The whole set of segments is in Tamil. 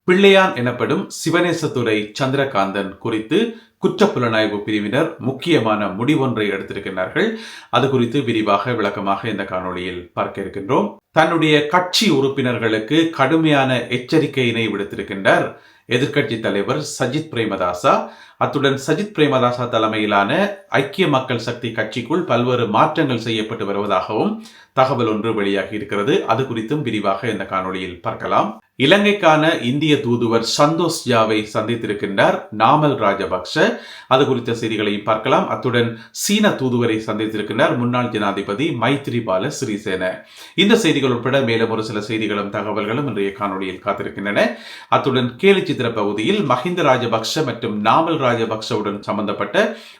பிள்ளையான் எனப்படும் சிவனேசதுரை சந்திரகாந்தன் குறித்து குற்றப்புலனாய்வு பிரிவினர் முக்கியமான முடிவொன்றை எடுத்திருக்கிறார்கள். அது குறித்து விரிவாக விளக்கமாக இந்த காணொளியில் பார்க்க இருக்கின்றோம். தன்னுடைய கட்சி உறுப்பினர்களுக்கு கடுமையான எச்சரிக்கையினை விடுத்திருக்கின்றார் எதிர்க்கட்சி தலைவர் சஜித் பிரேமதாசா. அத்துடன் சஜித் பிரேமதாசா தலைமையிலான ஐக்கிய மக்கள் சக்தி கட்சிக்குள் பல்வேறு மாற்றங்கள் செய்யப்பட்டு வருவதாகவும் தகவல் ஒன்று வெளியாகி இருக்கிறது. அது குறித்தும் விரிவாக இந்த காணொளியில் பார்க்கலாம். இலங்கைக்கான இந்திய தூதுவர் சந்தோஷ் ஜாவை சந்தித்திருக்கின்றார் நாமல் ராஜபக்ஷ. அது குறித்த செய்திகளையும் பார்க்கலாம். அத்துடன் சீன தூதுவரை சந்தித்திருக்கின்றார் முன்னாள் ஜனாதிபதி மைத்ரிபால சிறிசேன. இந்த செய்திகள் உட்பட மேலும் ஒரு சில செய்திகளும் தகவல்களும் இன்றைய காணொளியில் காத்திருக்கின்றன. அத்துடன் கேலி சித்திர பகுதியில் மஹிந்த ராஜபக்ஷ மற்றும் நாமல் ராஜபக்ஷவுடன் சம்பந்தப்பட்ட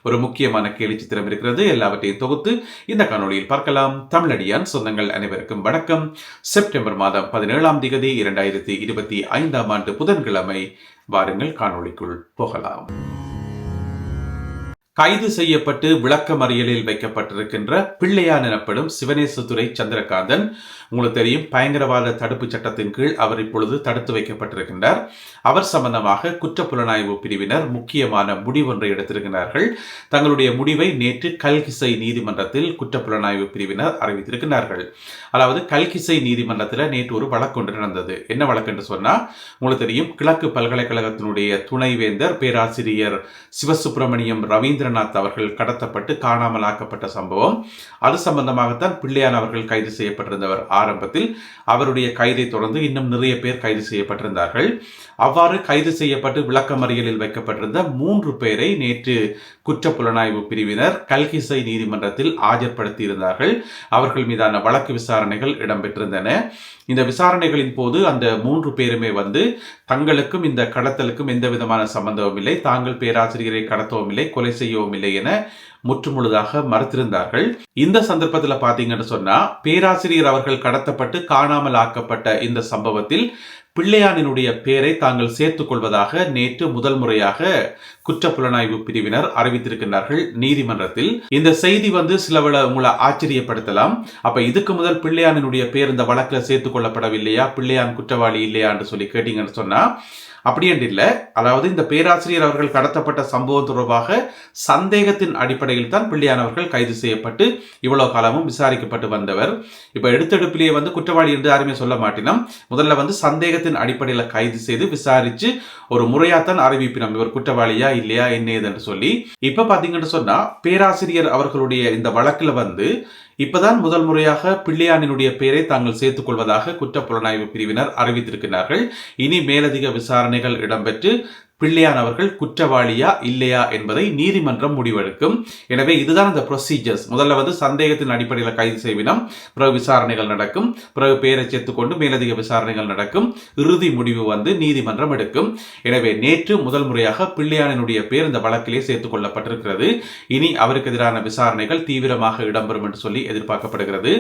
ஒரு முக்கியமான கேலி சித்திரம் இருக்கிறது. எல்லாவற்றையும் தொகுத்து இந்த காணொளியில் பார்க்கலாம். தமிழடியான் சொந்தங்கள் அனைவருக்கும் வணக்கம். செப்டம்பர் மாதம் 17ஆம் தேதி 2025ஆம் ஆண்டு புதன்கிழமை. வாருங்கள் காணொளிக்குள் போகலாம். கைது செய்யப்பட்டு விளக்கமறியலில் வைக்கப்பட்டிருக்கின்ற பிள்ளையான் எனப்படும் சிவனேசதுரை சந்திரகாந்தன், உங்களுக்கு தெரியும், பயங்கரவாத தடுப்பு சட்டத்தின் கீழ் அவர் இப்பொழுது தடுத்து வைக்கப்பட்டிருக்கின்றார். அவர் சம்பந்தமாக குற்றப்புலனாய்வு பிரிவினர் முக்கியமான முடிவொன்றை எடுத்திருக்கிறார்கள். தங்களுடைய முடிவை நேற்று கல்கிசை நீதிமன்றத்தில் குற்றப்புலனாய்வு பிரிவினர் அறிவித்திருக்கிறார்கள். அதாவது கல்கிசை நீதிமன்றத்தில் நேற்று ஒரு வழக்கு ஒன்று நடந்தது. என்ன வழக்கு என்று சொன்னா, உங்களுக்கு தெரியும், கிழக்கு பல்கலைக்கழகத்தினுடைய துணைவேந்தர் பேராசிரியர் சிவசுப்பிரமணியம் ரவீந்திரநாத் அவர்கள் கடத்தப்பட்டு காணாமலாக்கப்பட்ட சம்பவம். அது சம்பந்தமாகத்தான் பிள்ளையான் அவர்கள் கைது செய்யப்பட்டிருந்தவர். ஆரம்பத்தில் அவருடைய கைதை தொடர்ந்து இன்னும் நிறைய பேர் கைது செய்யப்பட்டிருந்தார்கள். அவ்வாறு கைது செய்யப்பட்டு விளக்கமறியலில் வைக்கப்பட்டிருந்த 3 பேரை நேற்று குற்றப்புலனாய்வு பிரிவினர் கல்கிசை நீதிமன்றத்தில் ஆஜர்படுத்தி இருந்தார்கள். அவர்கள் மீதான வழக்கு விசாரணைகள் இடம்பெற்றிருந்தன. இந்த விசாரணைகளின் போது அந்த 3 பேருமே தங்களுக்கும் இந்த கடத்தலுக்கும் எந்த விதமான சம்பந்தமும் இல்லை, தாங்கள் பேராசிரியரை கடத்தவும் இல்லை, கொலை செய்யவும் இல்லை என முற்றுமுழுதாக மறுத்திருந்தார்கள். இந்த சந்தர்ப்பத்தில் பாத்தீங்கன்னு சொன்னா, பேராசிரியர் அவர்கள் கடத்தப்பட்டு காணாமல் ஆக்கப்பட்ட இந்த சம்பவத்தில் பிள்ளையானினுடைய பெயரை தாங்கள் சேர்த்துக் கொள்வதாக நேற்று முதல் முறையாக குற்றப்புலனாய்வு பிரிவினர் அறிவித்திருக்கிறார்கள் நீதிமன்றத்தில். இந்த செய்தி சிலவள உங்களை ஆச்சரியப்படுத்தலாம். அப்ப இதுக்கு முதல் பிள்ளையானினுடைய பெயர் இந்த வழக்கில் சேர்த்துக் கொள்ளப்படவில்லையா, பிள்ளையான் குற்றவாளி இல்லையா என்று சொல்லி கேட்டீங்கன்னு சொன்னா, அப்படி என்று இல்லை. அதாவது இந்த பேராசிரியர் அவர்கள் கடத்தப்பட்ட சம்பவம் தொடர்பாக சந்தேகத்தின் அடிப்படையில் தான் பிள்ளையான் அவர்கள் கைது செய்யப்பட்டு இவ்வளவு காலமும் விசாரிக்கப்பட்டு வந்தவர். இப்ப எடுத்தெடுப்பிலேயே குற்றவாளி என்று யாருமே சொல்ல மாட்டினோம். முதல்ல சந்தேகத்தின் அடிப்படையில் கைது செய்து விசாரிச்சு ஒரு முறையாத்தான் அறிவிப்பினோம், இவர் குற்றவாளியா இல்லையா என்ன என்று சொல்லி. இப்ப பாத்தீங்கன்னு சொன்னா, பேராசிரியர் அவர்களுடைய இந்த வழக்குல இப்பதான் முதல் முறையாக பிள்ளையானினுடைய பெயரை தாங்கள் சேர்த்துக் கொள்வதாக குற்றப்புலனாய்வு பிரிவினர் அறிவித்திருக்கிறார்கள். இனி மேலதிக விசாரணைகள் இடம்பெற்று பிள்ளையான் அவர்கள் குற்றவாளியா இல்லையா என்பதை நீதிமன்றம் முடிவெடுக்கும். எனவே இதுதான் இந்த ப்ரொசீஜர்ஸ். முதல்ல சந்தேகத்தின் அடிப்படையில் கைது செய்வினம், பிறகு விசாரணைகள் நடக்கும், பிறகு பெயரை சேர்த்துக்கொண்டு மேலதிக விசாரணைகள் நடக்கும், இறுதி முடிவு நீதிமன்றம் எடுக்கும். எனவே நேற்று முதல் முறையாக பிள்ளையானினுடைய பெயர் இந்த வழக்கிலே சேர்த்துக் கொள்ளப்பட்டிருக்கிறது. இனி அவருக்கு எதிரான விசாரணைகள் தீவிரமாக இடம்பெறும் என்று சொல்லி எதிர்பார்க்கப்படுகிறது.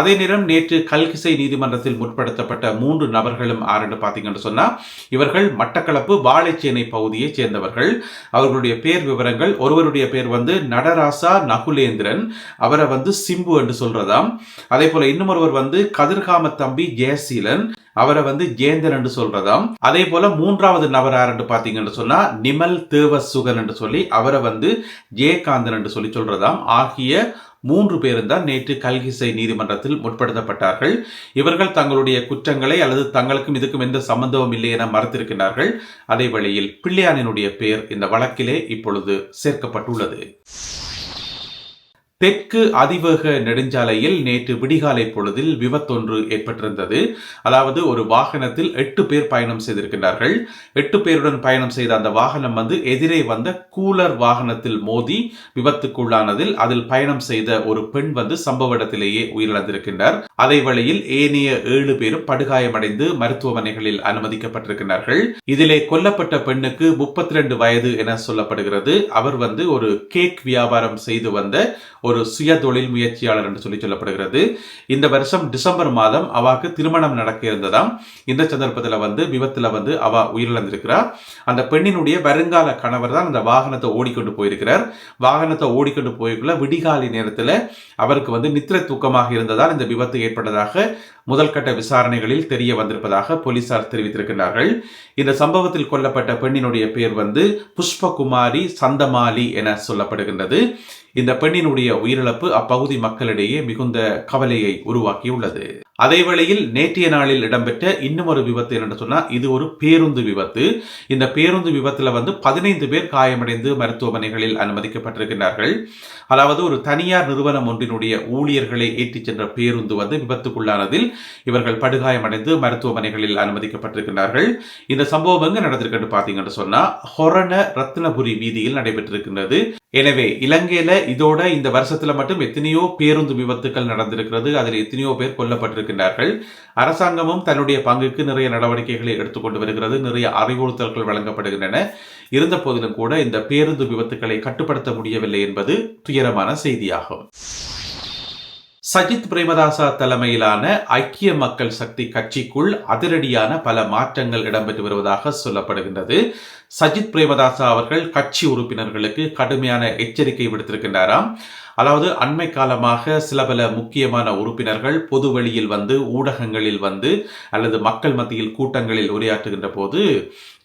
அதே நேரம் நேற்று கல்கிசை நீதிமன்றத்தில் முற்படுத்தப்பட்ட 3 நபர்களும் ஆறு பார்த்தீங்கன்னு சொன்னா, இவர்கள் மட்டக்களப்பு வாழைச்சேனை பகுதியை சேர்ந்தவர்கள். அவர்களுடைய பேர் விவரங்கள், ஒருவருடைய பேர் நடராசா நகுலேந்திரன், அவரை சிம்பு என்று சொல்றதாம். அதே போல இன்னொருவர் கதிர்காம தம்பி ஜெயசீலன், அவரை ஜேந்தன் என்று சொல்றதாம். அதே போல 3வது நபர் யார் என்று பாத்தீங்கன்னு சொன்னா, நிமல் தேவசுகன் என்று சொல்லி அவரை ஜெயகாந்தன் என்று சொல்லி சொல்றதாம். ஆகிய 3 பேரும் தான் நேற்று கல்கிசை நீதிமன்றத்தில் முற்படுத்தப்பட்டார்கள். இவர்கள் தங்களுடைய குற்றங்களை அல்லது தங்களுக்கும் இதுக்கும் எந்த சம்பந்தமும் இல்லை என மறுத்திருக்கிறார்கள். அதே வழியில் பிள்ளையானினுடைய பெயர் இந்த வழக்கிலே இப்பொழுது சேர்க்கப்பட்டுள்ளது. தெற்கு அதிவேக நெடுஞ்சாலையில் நேற்று விடிகாலை பொழுதில் விபத்தொன்று ஏற்பட்டிருந்தது. அதாவது ஒரு வாகனத்தில் 8 பேர் பயணம் செய்திருக்கிறார்கள். 8 பேருடன் பயணம் செய்த அந்த வாகனம் எதிரே வந்த கூலர் வாகனத்தில் மோதி விபத்துக்குள்ளானதில் அதில் பயணம் செய்த ஒரு பெண் சம்பவ இடத்திலேயே உயிரிழந்திருக்கின்றார். அதே வழியில் ஏனைய 7 பேரும் படுகாயமடைந்து மருத்துவமனைகளில் அனுமதிக்கப்பட்டிருக்கிறார்கள். இதிலே கொல்லப்பட்ட பெண்ணுக்கு 32 வயது என சொல்லப்படுகிறது. அவர் ஒரு கேக் வியாபாரம் செய்து வந்த ஒரு சுய தொழில் முயற்சியாளர் என்று சொல்லப்படுகிறது. இந்த வருஷம் டிசம்பர் மாதம் அவாக்கு திருமணம் நடக்க இருந்ததாம். இந்த சந்தர்ப்பத்தில் விபத்தில் அவ உயிரிழந்திருக்கிறார். அந்த பெண்ணினுடைய வருங்கால கணவர் தான் அந்த வாகனத்தை ஓடிக்கொண்டு போயிருக்கிறார். வாகனத்தை ஓடிக்கொண்டு போய்க்குள்ள விடிகாலை நேரத்தில் அவருக்கு நித்திரை தூக்கமாக இருந்ததால் இந்த விபத்து ஏற்பட்டதாக முதல் கட்ட விசாரணைகளில் தெரிய வந்திருப்பதாக போலீசார் தெரிவித்திருக்கிறார்கள். இந்த சம்பவத்தில் கொல்லப்பட்ட பெண்ணினுடைய பெயர் புஷ்பகுமாரி சந்தமாலி என சொல்லப்படுகின்றது. இந்த பெண்ணினுடைய உயிரிழப்பு அப்பகுதி மக்களிடையே மிகுந்த கவலையை உருவாக்கியுள்ளது. அதே வேளையில் நேற்றைய நாளில் இடம்பெற்ற இன்னும் ஒரு விபத்து என்று சொன்னால் இது ஒரு பேருந்து விபத்து. இந்த பேருந்து விபத்தில் 15 பேர் காயமடைந்து மருத்துவமனைகளில் அனுமதிக்கப்பட்டிருக்கிறார்கள். அதாவது ஒரு தனியார் நிறுவனம் ஒன்றினுடைய ஊழியர்களை ஏற்றிச் சென்ற பேருந்து விபத்துக்குள்ளானதில் இவர்கள் படுகாயமடைந்து மருத்துவமனைகளில் அனுமதிக்கப்பட்டிருக்கிறார்கள். இந்த சம்பவம் எங்க நடந்திருக்கு பார்த்தீங்கன்னு சொன்னா ஹொரண ரத்னபுரி வீதியில் நடைபெற்றிருக்கின்றது. எனவே இலங்கையில இதோட இந்த வருஷத்துல மட்டும் எத்தனையோ பேருந்து விபத்துக்கள் நடந்திருக்கிறது. அதில் எத்தனையோ பேர் கொல்லப்பட்டிருக்கின்றார்கள். அரசாங்கமும் தன்னுடைய பங்குக்கு நிறைய நடவடிக்கைகளை எடுத்துக்கொண்டு வருகிறது. நிறைய அறிவுறுத்தல்கள் வழங்கப்படுகின்றன. இருந்த போதிலும் கூட இந்த பேருந்து விபத்துக்களை கட்டுப்படுத்த முடியவில்லை என்பது துயரமான செய்தியாகும். சஜித் பிரேமதாசா தலைமையிலான ஐக்கிய மக்கள் சக்தி கட்சிக்குள் அதிரடியான பல மாற்றங்கள் இடம்பெற்று வருவதாக சொல்லப்படுகின்றது. சஜித் பிரேமதாசா அவர்கள் கட்சி உறுப்பினர்களுக்கு கடுமையான எச்சரிக்கை விடுத்திருக்கின்றாராம். அதாவது அண்மை காலமாக சில பல முக்கியமான உறுப்பினர்கள் பொது வெளியில் ஊடகங்களில் அல்லது மக்கள் மத்தியில் கூட்டங்களில் உரையாற்றுகின்ற போது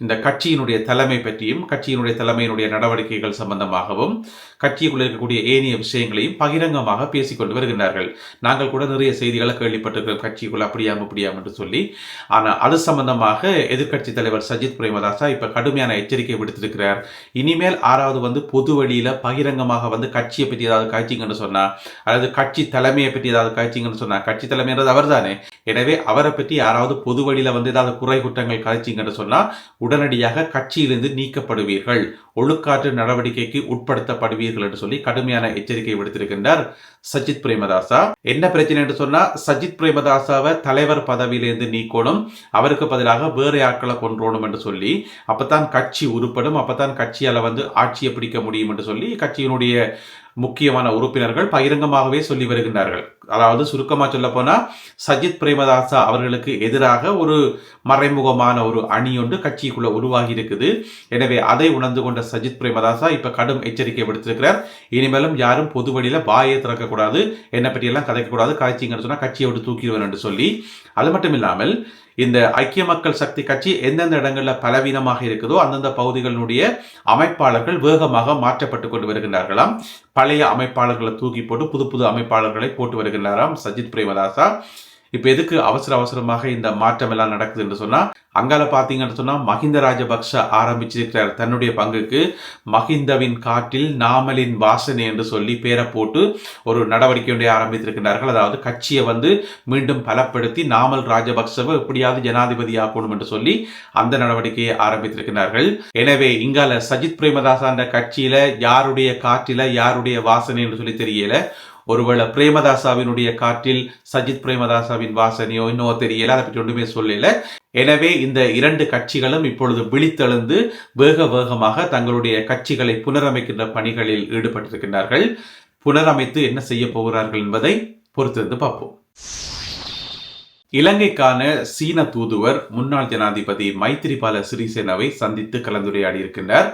இந்த கட்சியினுடைய தலைமை பற்றியும் கட்சியினுடைய தலைமையினுடைய நடவடிக்கைகள் சம்பந்தமாகவும் கட்சிக்குள் இருக்கக்கூடிய ஏனைய விஷயங்களையும் பகிரங்கமாக பேசிக்கொண்டு வருகின்றார்கள். நாங்கள் கூட நிறைய செய்திகளை கேள்விப்பட்டிருக்கிறோம், கட்சிக்குள் அப்படியாம் இப்படியாம் என்று சொல்லி. ஆனால் அது சம்பந்தமாக எதிர்க்கட்சி தலைவர் சஜித் பிரேமதாசா இப்ப கடுமையான எச்சரிக்கை விடுத்திருக்கிறார். இனிமேல் ஆறாவது பொது வெளியில பகிரங்கமாக கட்சியை பற்றி ஏதாவது காய்ச்சிங்கன்னு சொன்னா அல்லது கட்சி தலைமையை பற்றி ஏதாவது காய்ச்சிங்கன்னு சொன்னா, கட்சி தலைமைன்றது அவர் தானே, எனவே அவரை பற்றி யாராவது பொது வழியில ஏதாவது குறை குற்றங்கள் காய்ச்சிங்கன்னு சொன்னா உடனடியாக கட்சியிலிருந்து நீக்கப்படுவீர்கள், ஒழுக்காற்று நடவடிக்கைக்கு உட்படுத்தப்படுவீர்கள் என்று சொல்லி கடுமையான எச்சரிக்கை விடுத்திருக்கின்றார் சஜித் பிரேமதாசா. என்ன பிரச்சனை என்று சொன்னா சஜித் பிரேமதாசாவை தலைவர் பதவியிலிருந்து நீக்கணும், அவருக்கு பதிலாக வேறு ஆட்களை கொன்றோணும் என்று சொல்லி, அப்பதான் கட்சி உருப்படும், அப்பதான் கட்சியால ஆட்சியை பிடிக்க முடியும் என்று சொல்லி கட்சியினுடைய முக்கியமான உறுப்பினர்கள் பகிரங்கமாகவே சொல்லி வருகின்றார்கள். அதாவது சுருக்கமா சொல்ல போனா சஜித் பிரேமதாசா அவர்களுக்கு எதிராக ஒரு மறைமுகமான ஒரு அணி ஒன்று கட்சிக்குள்ள உருவாகி இருக்குது. எனவே அதை உணர்ந்து கொண்ட சஜித் பிரேமதாசா இப்ப கடும் எச்சரிக்கை விடுத்திருக்கிறார். இனிமேலும் யாரும் பொது வழியில வாயை திறக்கக்கூடாது, என்னை பற்றி எல்லாம் கதைக்கக்கூடாது, காய்ச்சிங்கன்னு சொன்னா கட்சியை விட்டு தூக்கிடுவேன் என்று சொல்லி, அது மட்டும் இல்லாமல் இந்த ஐக்கிய மக்கள் சக்தி கட்சி எந்தெந்த இடங்கள்ல பலவீனமாக இருக்குதோ அந்தந்த பகுதிகளுடைய அமைப்பாளர்கள் வேகமாக மாற்றப்பட்டு கொண்டு வருகின்றார்களாம். பழைய அமைப்பாளர்களை தூக்கி போட்டு புது புது அமைப்பாளர்களை போட்டு வருகின்றாராம் சஜித் பிரேமதாசா. இப்ப எதுக்கு அவசரமாக இந்த மாற்றம் எல்லாம் நடக்குது என்று சொன்னா, அங்கால பாத்தீங்கன்னு சொன்னா மஹிந்த ராஜபக்ஷ ஆரம்பிச்சிருக்கிறார் தன்னுடைய பங்குக்கு மஹிந்தவின் காட்டில் நாமலின் வாசனை என்று சொல்லி பேரை போட்டு ஒரு நடவடிக்கை ஆரம்பித்திருக்கிறார்கள். அதாவது கட்சியை மீண்டும் பலப்படுத்தி நாமல் ராஜபக்சவை எப்படியாவது ஜனாதிபதி ஆக்கணும் என்று சொல்லி அந்த நடவடிக்கையை ஆரம்பித்திருக்கிறார்கள். எனவே இங்கால சஜித் பிரேமதாசா என்ற கட்சியில யாருடைய காற்றில யாருடைய வாசனை என்று சொல்லி தெரியல. ஒருவேளை பிரேமதாசாவினுடைய காற்றில் சஜித் பிரேமதாசாவின் வாசனையோ இன்னோ தெரியல, அதை பற்றி ஒன்றுமே சொல்லல. எனவே இந்த இரண்டு கட்சிகளும் இப்பொழுது விழித்தெழுந்து வேகமாக தங்களுடைய கட்சிகளை புனரமைக்கின்ற பணிகளில் ஈடுபட்டிருக்கின்றார்கள். புனரமைத்து என்ன செய்ய போகிறார்கள் என்பதை பொறுத்திருந்து பார்ப்போம். இலங்கைக்கான சீன தூதுவர் முன்னாள் ஜனாதிபதி மைத்திரிபால சிறிசேனவை சந்தித்து கலந்துரையாடி இருக்கின்றார்.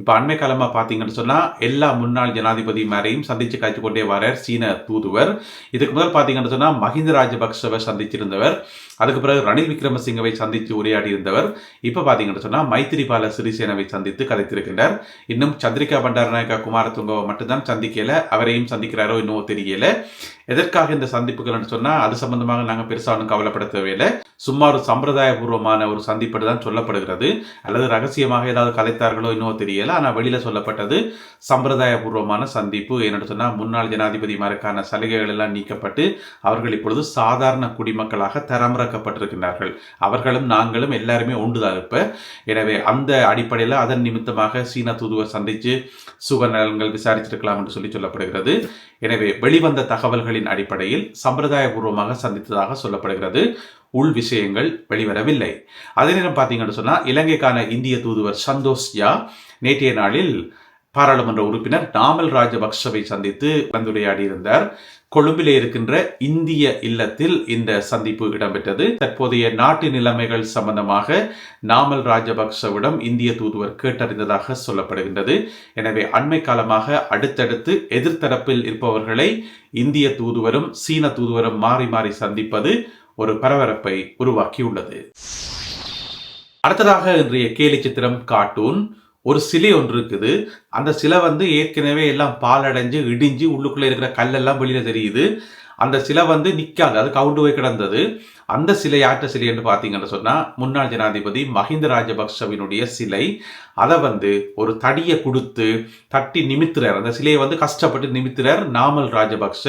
இப்ப அண்மை காலமா பாத்தீங்கன்னு சொன்னா எல்லா முன்னாள் ஜனாதிபதி மேரையும் சந்திச்சு காய்ச்சி கொண்டே வரார் சீன தூதுவர். இதுக்கு முதல் பாத்தீங்கன்னு சொன்னா மஹிந்த ராஜபக்சவை சந்திச்சிருந்தவர், அதுக்கு பிறகு ரணில் விக்ரமசிங்கவை சந்தித்து உரையாடி இருந்தவர். இப்ப பாத்தீங்கன்னு சொன்னா மைத்திரிபால சிறிசேனவை சந்தித்து கதைத்திருக்கின்றார். இன்னும் சந்திரிகா பண்டாரநாயக்கா குமாரதுங்கவை மட்டும்தான் சந்திக்கல, அவரையும் சந்திக்கிறாரோ இன்னும் தெரியல. எதற்காக இந்த சந்திப்புகள் சொன்னா அது சம்பந்தமாக நாங்க பெருசா ஒன்றும் கவலைப்பட தேவையில்லை. சும்மா ஒரு சம்பிரதாயபூர்வமான ஒரு சந்திப்பு தான் சொல்லப்படுகிறது, அல்லது ரகசியமாக ஏதாவது கலைத்தார்களோ இன்னும் தெரியல. ஆனா வெளியில சொல்லப்பட்டது சம்பிரதாயபூர்வமான சந்திப்பு. என்னன்னு சொன்னா முன்னாள் ஜனாதிபதிமாருக்கான சலுகைகள் எல்லாம் நீக்கப்பட்டு அவர்கள் இப்பொழுது சாதாரண குடிமக்களாக தரமிறக்கப்பட்டிருக்கிறார்கள். அவர்களும் நாங்களும் எல்லாருமே ஒன்றுதான் இருப்ப. எனவே அந்த அடிப்படையில் அதன் நிமித்தமாக சீன தூதுவர் சந்திச்சு சுகநலன்கள் விசாரிச்சிருக்கலாம் என்று சொல்லி சொல்லப்படுகிறது. எனவே வெளிவந்த தகவல்களின் அடிப்படையில் சம்பிரதாயபூர்வமாக சந்தித்ததாக சொல்லப்படுகிறது. உள் விஷயங்கள் வெளிவரவில்லை. அதே நேரம் பார்த்தீங்கன்னு சொன்னா இலங்கைக்கான இந்திய தூதுவர் சந்தோஷ் ஜா நேற்றைய நாளில் பாராளுமன்ற உறுப்பினர் நாமல் ராஜபக்சவை சந்தித்து கலந்துரையாடியிருந்தார். கொழும்பிலே இருக்கின்ற இந்திய இல்லத்தில் இந்த சந்திப்பு இடம்பெற்றது. தற்போதைய நாட்டு நிலைமைகள் சம்பந்தமாக நாமல் ராஜபக்சவிடம் இந்திய தூதுவர் கேட்டறிந்ததாக சொல்லப்படுகின்றது. எனவே அண்மை காலமாக அடுத்தடுத்து எதிர்த்தரப்பில் இருப்பவர்களை இந்திய தூதுவரும் சீன தூதுவரும் மாறி மாறி சந்திப்பது ஒரு பரபரப்பை உருவாக்கியுள்ளது. அடுத்ததாக இன்றைய கேலி சித்திரம் கார்ட்டூன். ஒரு சிலை ஒன்று இருக்குது. அந்த சிலை ஏற்கனவே எல்லாம் பாலடைஞ்சு இடிஞ்சு உள்ளுக்குள்ள இருக்கிற கல்லெல்லாம் வெளியில தெரியுது. அந்த சிலை நிக்காது, அது கவுண்டு போய் கிடந்தது. அந்த சிலை யாற்ற சிலை என்று பார்த்தீங்கன்னு சொன்னா முன்னாள் ஜனாதிபதி மஹிந்த ராஜபக்சவினுடைய சிலை. அதை ஒரு தடியை கொடுத்து தட்டி நிமித்துறார். அந்த சிலையை கஷ்டப்பட்டு நிமித்துறார் நாமல் ராஜபக்ச.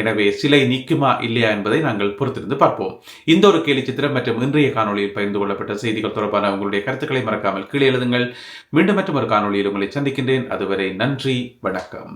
எனவே சிலை நீக்குமா இல்லையா என்பதை நாங்கள் பொறுத்திருந்து பார்ப்போம். இந்த ஒரு கேலி சித்திரம் மற்றும் இன்றைய காணொலியில் பகிர்ந்து கொள்ளப்பட்ட செய்திகள் தொடர்பான உங்களுடைய கருத்துக்களை மறக்காமல் கீழே எழுதுங்கள். மீண்டும் மற்றும் ஒரு காணொலியில் உங்களை சந்திக்கின்றேன். அதுவரை நன்றி, வணக்கம்.